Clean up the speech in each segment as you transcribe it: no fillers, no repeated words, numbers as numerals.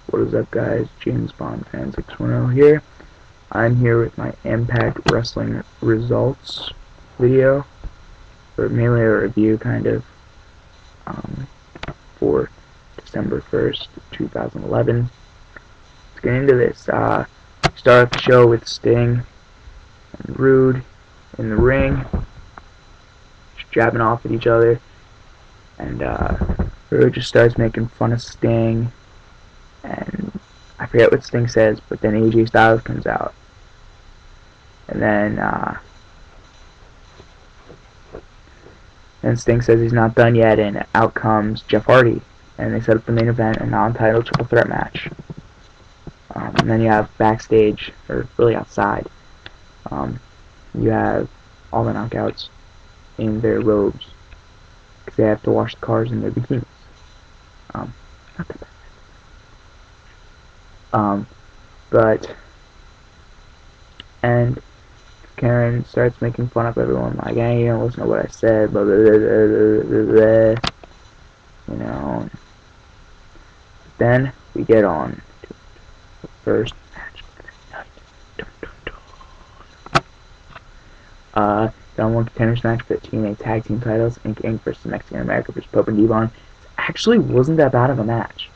What is up, guys? James Bond Fan 610 here. I'm here with my Impact Wrestling results video, or mainly a review, kind of, for December 1st, 2011. Let's get into this. Start off the show with Sting and Rude in the ring, just jabbing off at each other, and Rude just starts making fun of Sting. And I forget what Sting says, but then AJ Styles comes out. And then Sting says he's not done yet, and out comes Jeff Hardy. And they set up the main event, a non-title triple threat match. And then you have backstage, or really outside, you have all the knockouts in their robes, because they have to wash the cars in their bikinis. Not that bad. And Karen starts making fun of everyone, like, hey, you don't listen to what I said, blah, blah, blah, blah, blah, blah, you know. Then we get on to the first match of the night. Dun, dun, dun. The #1 contenders match for the TNA Tag Team titles, Inc. versus Mexican America versus Pope and Devon. Actually wasn't that bad of a match.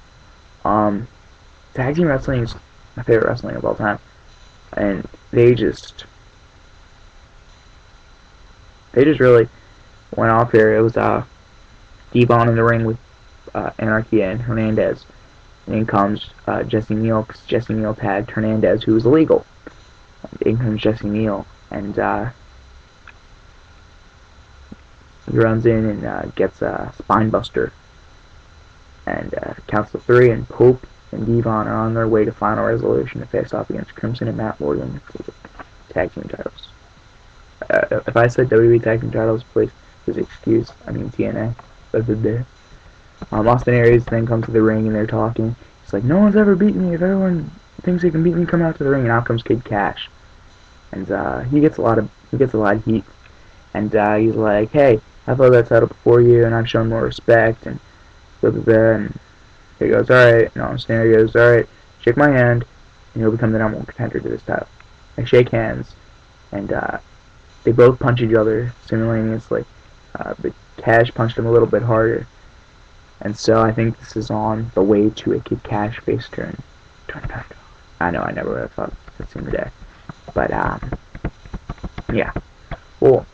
Tag team wrestling is my favorite wrestling of all time, and they just really went off here. It was Devon in the ring with Anarchy and Hernandez, and in comes Jesse Neal, because Jesse Neal tagged Hernandez, who was illegal. And in comes Jesse Neal, and he runs in and gets a spine buster, and counts to 3, and Pope and Devon are on their way to Final Resolution to face off against Crimson and Matt Morgan for the tag team titles. If I said WWE tag team titles, please excuse. I mean TNA. Austin Aries then comes to the ring and they're talking. He's like, no one's ever beaten me. If everyone thinks they can beat me, come out to the ring. And out comes Kid Cash, and he gets a lot of heat. And he's like, hey, I've held that title before you, and I've shown more respect. And blah blah blah. And he goes, alright. And Austin Aries goes, alright, shake my hand, and you'll become the #1 contender to this title. They shake hands, and they both punch each other simultaneously. But Cash punched him a little bit harder. And so I think this is on the way to a Kid Cash face turn. I know, I never would have thought this in the day. But, yeah. Well,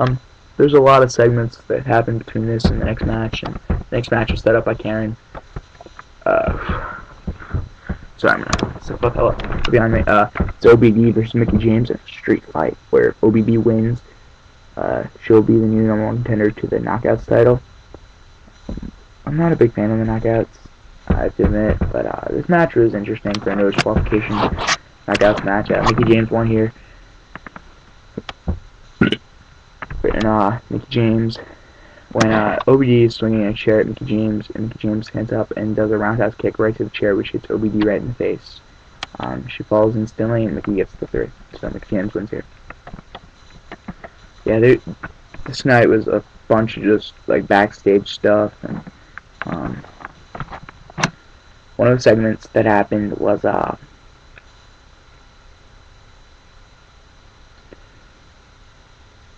there's a lot of segments that happen between this and the next match. And the next match was set up by Karen. Sorry, I'm gonna step up behind me. It's OBB versus Mickey James in a street fight, where if OBB wins, she'll be the new #1 contender to the Knockouts title. I'm not a big fan of the Knockouts, I have to admit, but this match was interesting for a no disqualification Knockouts match. Mickey James won here. And Mickey James, when OBD is swinging a chair at Mickey James, and Mickey James stands up and does a roundhouse kick right to the chair, which hits OBD right in the face. She falls instantly, and Mickey gets the 3. So Mickey James wins here. Yeah, this night was a bunch of just like backstage stuff, and one of the segments that happened was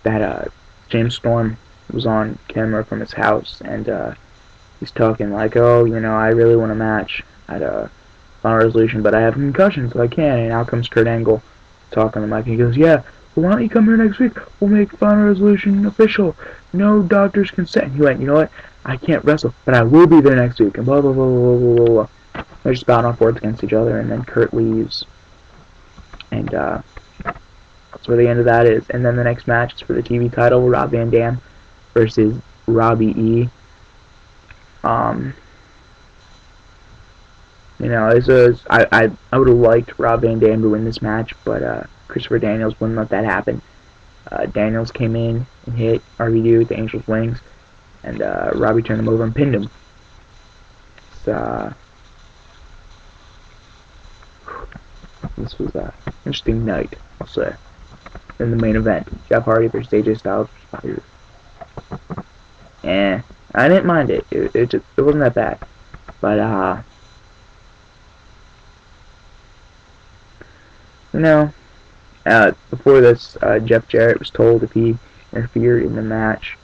that James Storm was on camera from his house, and he's talking like, oh, you know, I really want a match at Final Resolution, but I have a concussion, so I can't. And out comes Kurt Angle talking to the mic, and he goes, yeah, well, why don't you come here next week? We'll make Final Resolution official. No doctor's consent. And he went, you know what? I can't wrestle, but I will be there next week. And blah, blah, blah, blah, blah, blah, blah. They're just bouncing off words against each other, and then Kurt leaves. And that's where the end of that is. And then the next match is for the TV title, Rob Van Dam versus Robbie E. You know, this was, I would have liked Rob Van Dam to win this match, but Christopher Daniels wouldn't let that happen. Daniels came in and hit RVD with the Angel's Wings, and Robbie turned him over and pinned him. So, this was an interesting night, I'll say. In the main event, Jeff Hardy versus AJ Styles versus Fire. I didn't mind it. It wasn't that bad. But No. Before this, Jeff Jarrett was told if he interfered in the match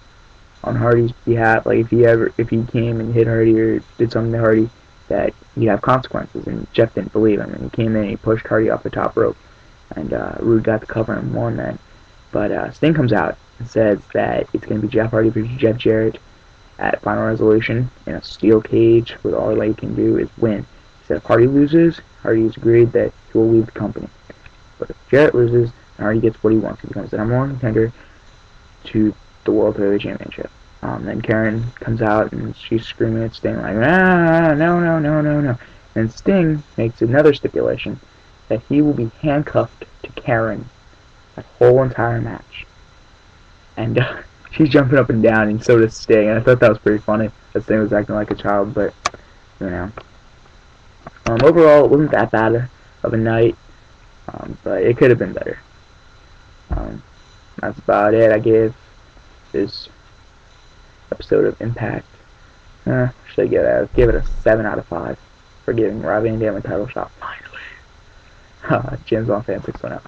on Hardy's behalf, like if he came and hit Hardy or did something to Hardy, that he'd have consequences. And Jeff didn't believe him, and he came in and he pushed Hardy off the top rope, and Rude got the cover and won that. But Sting comes out and says that it's going to be Jeff Hardy versus Jeff Jarrett at Final Resolution in a steel cage, where all they can do is win. He said if Hardy loses, Hardy's agreed that he will leave the company. But if Jarrett loses, Hardy gets what he wants. He becomes the number one contender to the World Heavyweight Championship. Then Karen comes out and she's screaming at Sting like, ah, no, no, no, no, no. And Sting makes another stipulation that he will be handcuffed to Karen that whole entire match. And she's jumping up and down, and so does Sting. And I thought that was pretty funny. That Sting was acting like a child, but, you know. Overall, it wasn't that bad of a night, but it could have been better. That's about it. I gave this episode of Impact. Should I give it a 7 out of 5 for giving Rob Van Dam a title shot. Finally. Jim's on Fan 610.